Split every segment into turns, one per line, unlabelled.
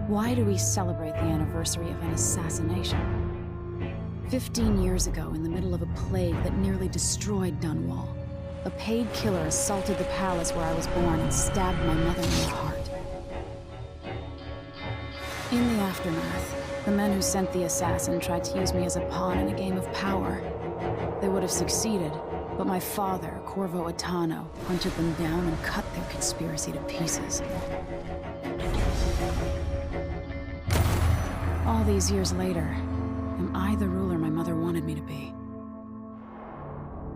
Why do we celebrate the anniversary of an assassination? 15 years ago, in the middle of a plague that nearly destroyed Dunwall, a paid killer assaulted the palace where I was born and stabbed my mother in the heart. In the aftermath, the men who sent the assassin tried to use me as a pawn in a game of power. They would have succeeded, but my father, Corvo Attano, hunted them down and cut their conspiracy to pieces. All these years later, am I the ruler my mother wanted me to be?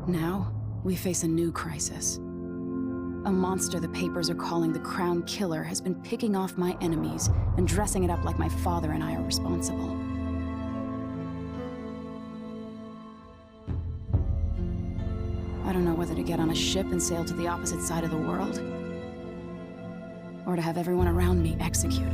Now, we face a new crisis. A monster the papers are calling the Crown Killer has been picking off my enemies and dressing it up like my father and I are responsible. I don't know whether to get on a ship and sail to the opposite side of the world, or to have everyone around me executed.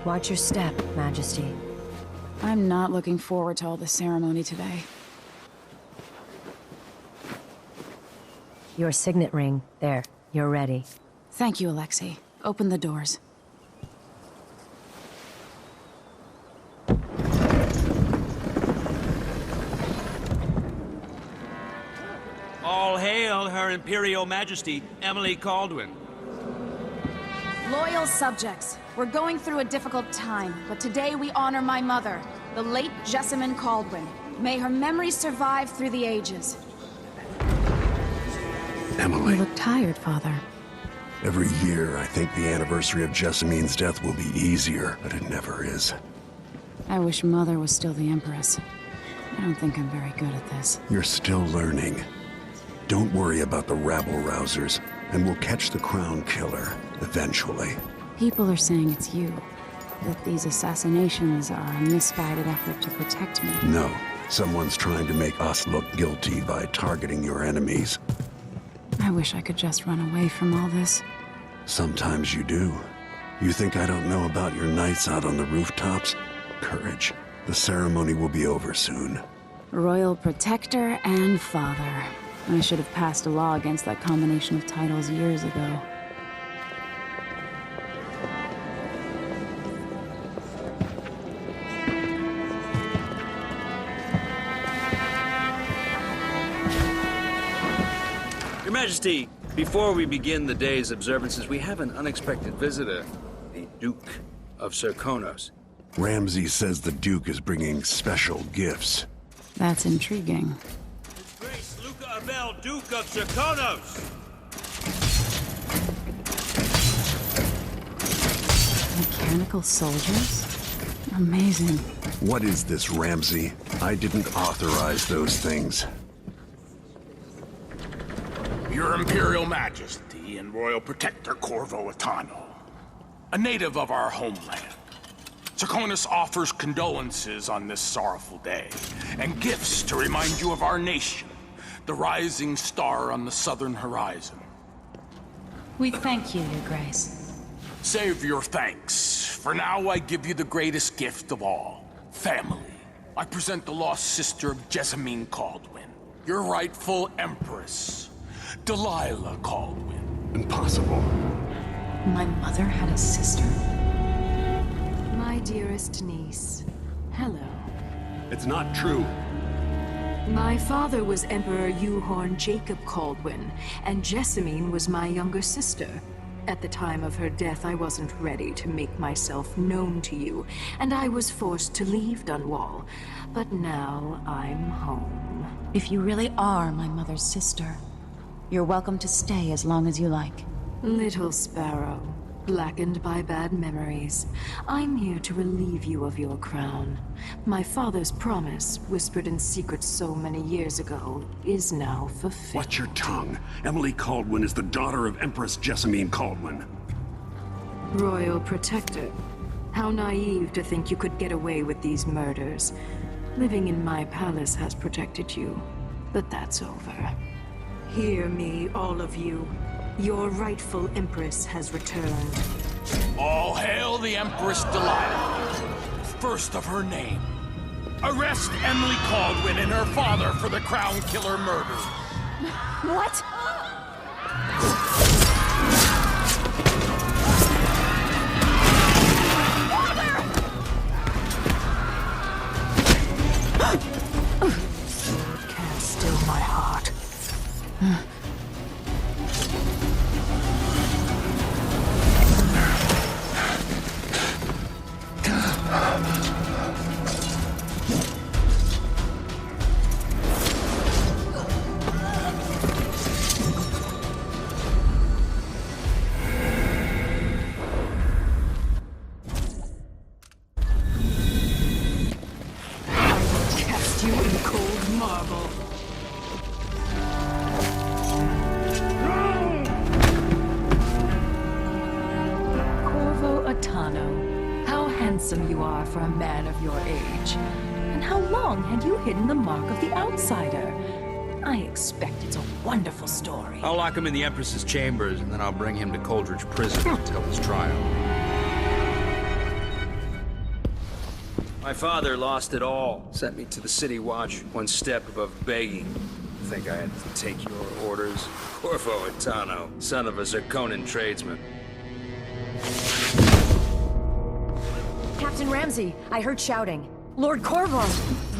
Watch your step, Majesty.
I'm not looking forward to all the ceremony today.
Your signet ring. There, you're ready.
Thank you, Alexei. Open the doors.
All hail Her Imperial Majesty, Emily Caldwin.
Loyal subjects, we're going through a difficult time, but today we honor my mother, the late Jessamine Caldwin. May her memory survive through the ages.
Emily.
You look tired, Father.
Every year, I think the anniversary of Jessamine's death will be easier, but it never is.
I wish Mother was still the Empress. I don't think I'm very good at this.
You're still learning. Don't worry about the rabble-rousers, and we'll catch the Crown Killer, eventually.
People are saying it's you. That these assassinations are a misguided effort to protect me.
No. Someone's trying to make us look guilty by targeting your enemies.
I wish I could just run away from all this.
Sometimes you do. You think I don't know about your nights out on the rooftops? Courage. The ceremony will be over soon.
Royal Protector and Father. I should have passed a law against that combination of titles years ago.
Your Majesty, before we begin the day's observances, we have an unexpected visitor, the Duke of Serkonos.
Ramsay says the Duke is bringing special gifts.
That's intriguing.
His Grace Luca Abel, Duke of Serkonos!
Mechanical soldiers? Amazing.
What is this, Ramsay? I didn't authorize those things.
Your Imperial Majesty and Royal Protector Corvo Attano, a native of our homeland. Serkonos offers condolences on this sorrowful day, and gifts to remind you of our nation, the rising star on the southern horizon.
We thank you, Your Grace.
Save your thanks. For now, I give you the greatest gift of all, family. I present the lost sister of Jessamine Caldwin, your rightful Empress, Delilah Caldwin.
Impossible.
My mother had a sister?
My dearest niece, hello.
It's not true.
My father was Emperor Euhorn Jacob Caldwin, and Jessamine was my younger sister. At the time of her death, I wasn't ready to make myself known to you, and I was forced to leave Dunwall. But now I'm home.
If you really are my mother's sister, you're welcome to stay as long as you like.
Little sparrow, blackened by bad memories, I'm here to relieve you of your crown. My father's promise, whispered in secret so many years ago, is now fulfilled.
Watch your tongue. Emily Caldwin is the daughter of Empress Jessamine Caldwin.
Royal Protector, how naive to think you could get away with these murders. Living in my palace has protected you, but that's over. Hear me, all of you. Your rightful Empress has returned.
All hail the Empress Delilah, first of her name. Arrest Emily Caldwin and her father for the Crown Killer murder.
What?
Can't still my heart. Cast you in cold marble. Corvo Attano, how handsome you are for a man of your age. And how long had you hidden the mark of the outsider? I expect it's a wonderful story.
I'll lock him in the Empress's chambers, and then I'll bring him to Coldridge Prison to tell his trial. My father lost it all. Sent me to the City Watch, one step above begging. Think I had to take your orders? Corvo Attano, son of a Zirconan tradesman.
Captain Ramsey, I heard shouting. Lord Corvo,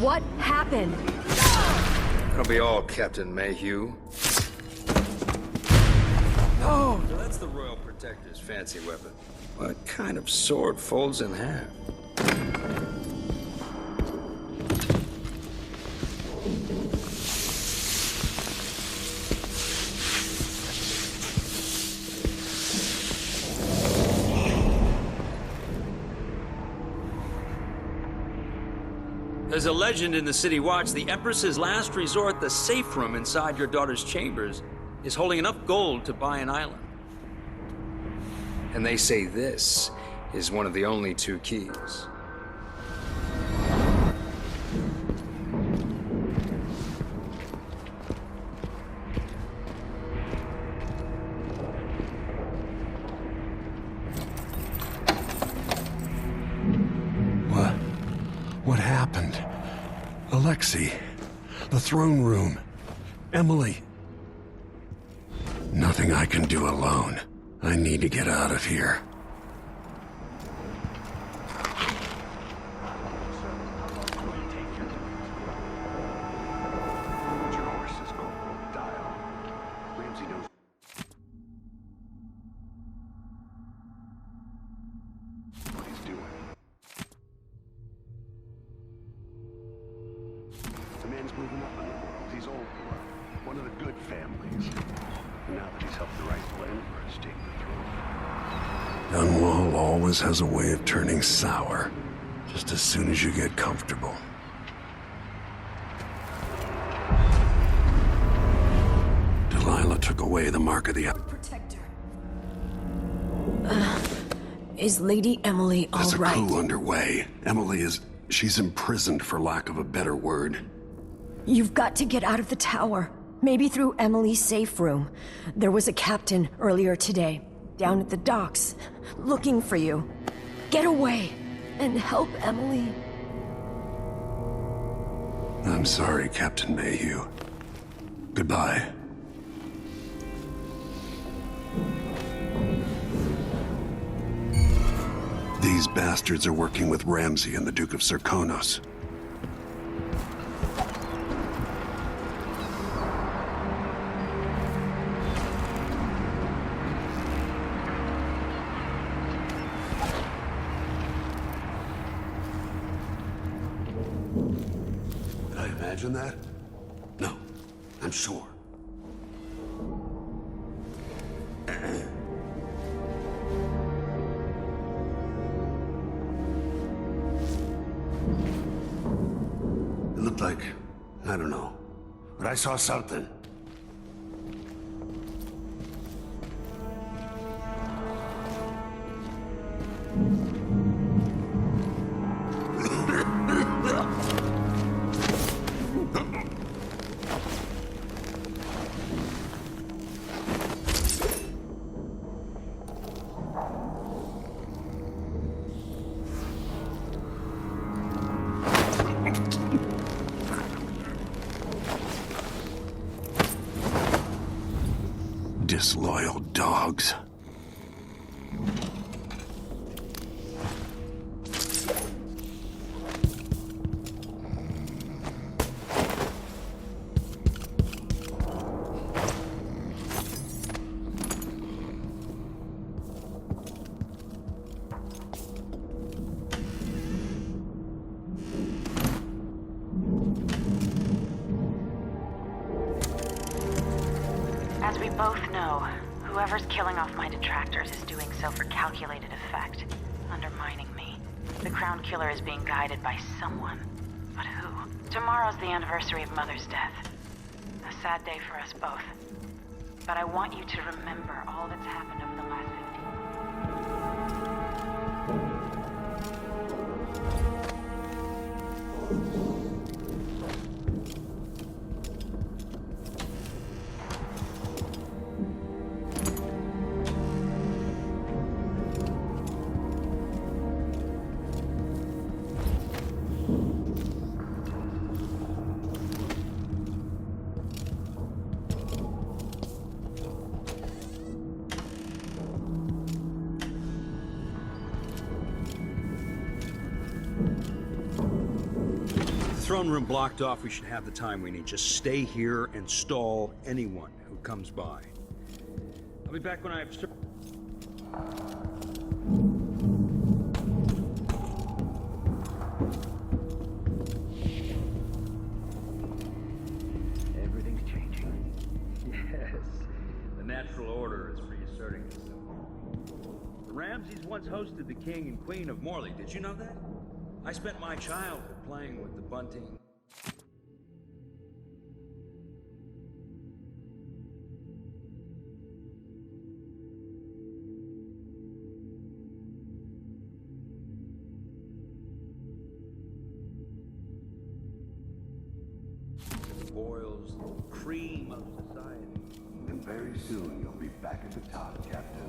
what happened?
That'll be all, Captain Mayhew. Oh, that's the Royal Protector's fancy weapon. What kind of sword folds in half? There's a legend in the City Watch, the Empress's last resort, the safe room inside your daughter's chambers, is holding enough gold to buy an island. And they say this is one of the only two keys.
What happened? Alexei, the throne room, Emily. Nothing I can do alone. I need to get out of here.
The man's moving up in the world. He's old blood. One of the good families. And now that he's helped the rightful empress take the throne.
Dunwall always has a way of turning sour, just as soon as you get comfortable. Delilah took away the mark of the...
Protector. Is Lady Emily all
There's a
right?
coup underway. Emily is... she's imprisoned, for lack of a better word.
You've got to get out of the tower. Maybe through Emily's safe room. There was a captain earlier today, down at the docks, looking for you. Get away and help Emily.
I'm sorry, Captain Mayhew. Goodbye. These bastards are working with Ramsey and the Duke of Zirconos.
Did I imagine that? No, I'm sure. It looked like, I don't know, but I saw something.
Disloyal dogs.
As we both know, whoever's killing off my detractors is doing so for calculated effect, undermining me. The Crown Killer is being guided by someone. But who? Tomorrow's the anniversary of Mother's death. A sad day for us both. But I want you to remember all that's happened over the last 15 years.
Throne room blocked off. We should have the time we need. Just stay here and stall anyone who comes by. I'll be back when I have...
Everything's changing.
Yes. The natural order is reasserting itself. The Ramses once hosted the king and queen of Morley. Did you know that? I spent my childhood playing with the bunting. The boils, the cream of society.
And very soon you'll be back at the top, Captain.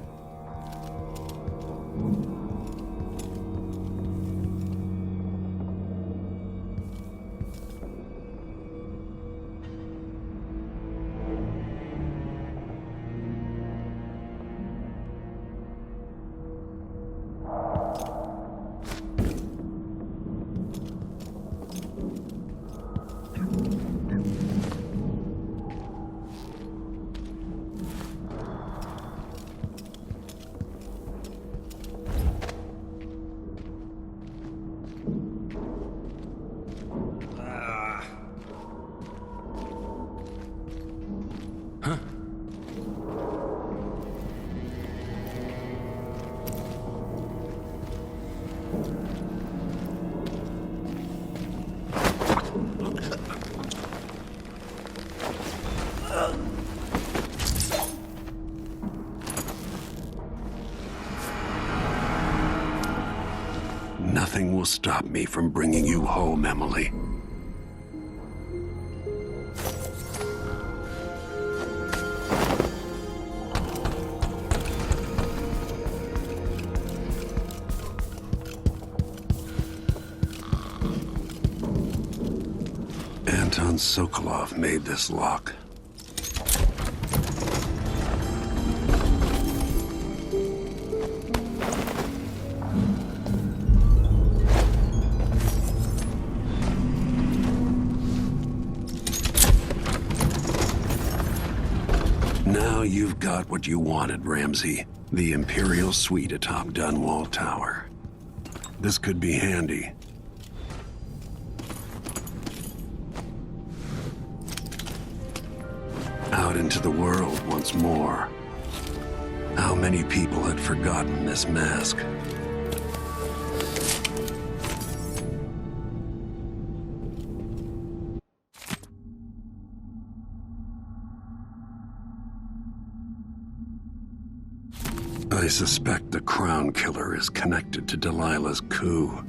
Nothing will stop me from bringing you home, Emily. Anton Sokolov made this lock. Now you've got what you wanted, Ramsey. The Imperial Suite atop Dunwall Tower. This could be handy. Out into the world once more. How many people had forgotten this mask? I suspect the Crown Killer is connected to Delilah's coup.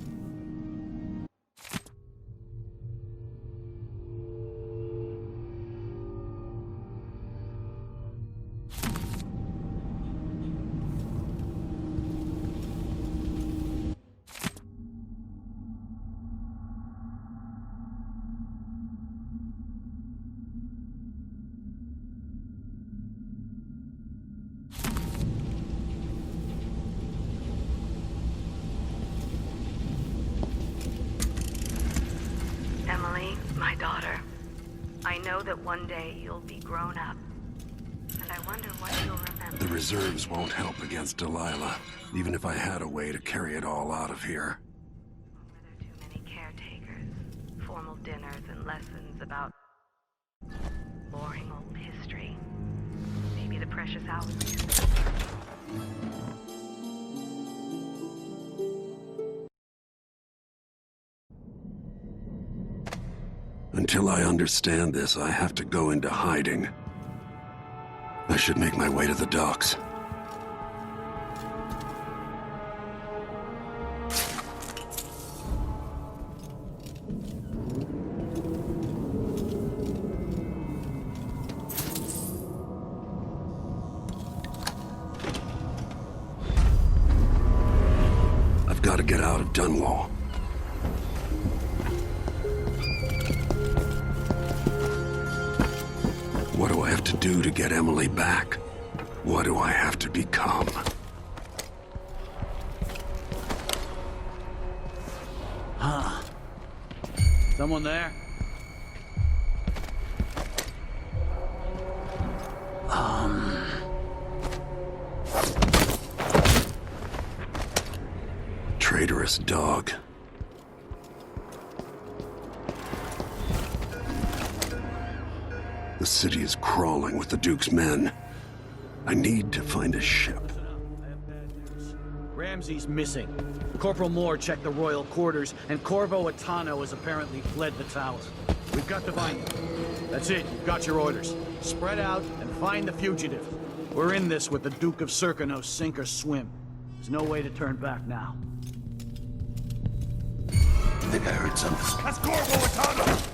know that one day you'll be grown up. And I wonder what you'll remember.
The reserves won't help against Delilah, even if I had a way to carry it all out of here.
Were there too many caretakers, formal dinners and lessons about boring old history? Maybe the precious hours.
Until I understand this, I have to go into hiding. I should make my way to the docks. I've got to get out of Dunwall. What do I have to do to get Emily back? What do I have to become?
Huh. Someone there?
Traitorous dog. The city is crawling with the Duke's men. I need to find a ship.
Ramsey's missing. Corporal Moore checked the royal quarters, and Corvo Attano has apparently fled the towers. We've got to find him. That's it. You've got your orders. Spread out and find the fugitive. We're in this with the Duke of Serkino, sink or swim. There's no way to turn back now.
I think I heard something.
That's Corvo Attano!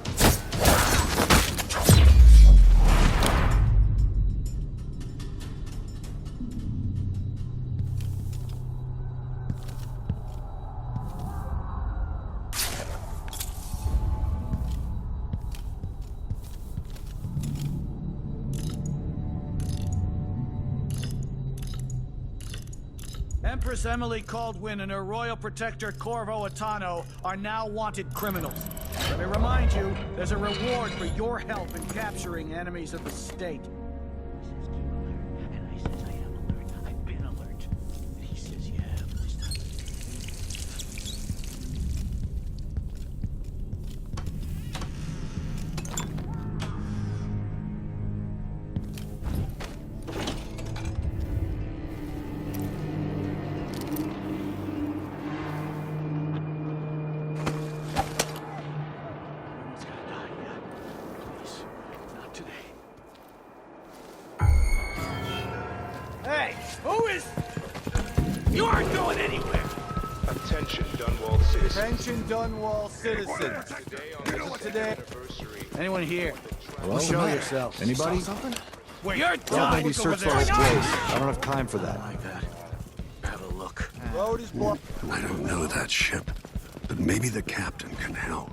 Empress Emily Caldwin and her royal protector Corvo Attano are now wanted criminals. Let me remind you, there's a reward for your help in capturing enemies of the state.
And I says I am alert. I've been alert. And he says, yeah, but this time...
Hey, who is... You aren't going anywhere!
Attention, Dunwall citizens.
Attention, Dunwall citizens. Today. Anyone here?
Hello?
Show yourself.
Anybody?
Wait, you're
Well,
done.
maybe search for his place. I don't have time for that.
Like that. Have a look.
Road is blocked.
I don't know that ship, but maybe the captain can help.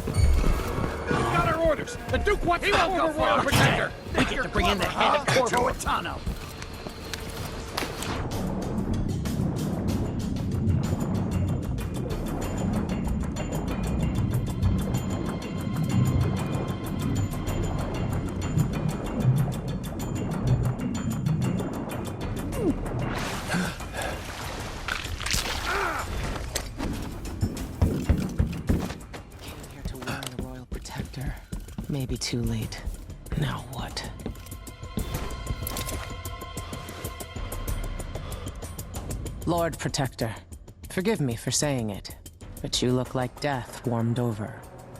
We've got our orders. The Duke wants the former royal protector. We get to bring in the head of Corvo Attano.
Maybe too late. Now what? Lord Protector, forgive me for saying it, but you look like death warmed over.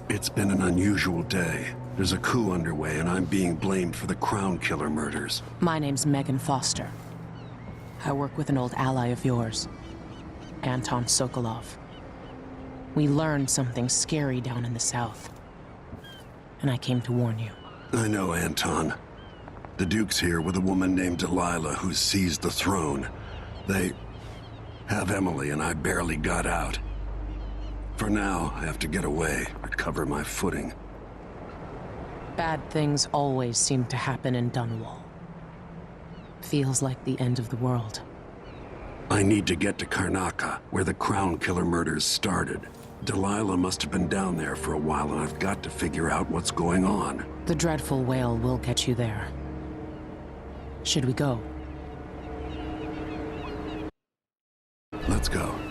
It's been an unusual day. There's a coup underway, and I'm being blamed for the Crown Killer murders.
My name's Megan Foster. I work with an old ally of yours, Anton Sokolov. We learned something scary down in the south, and I came to warn you.
I know, Anton. The Duke's here with a woman named Delilah who's seized the throne. They have Emily, and I barely got out. For now, I have to get away, recover my footing.
Bad things always seem to happen in Dunwall. Feels like the end of the world.
I need to get to Karnaca, where the Crown Killer murders started. Delilah must have been down there for a while, and I've got to figure out what's going on.
The dreadful whale will get you there. Should we go?
Let's go.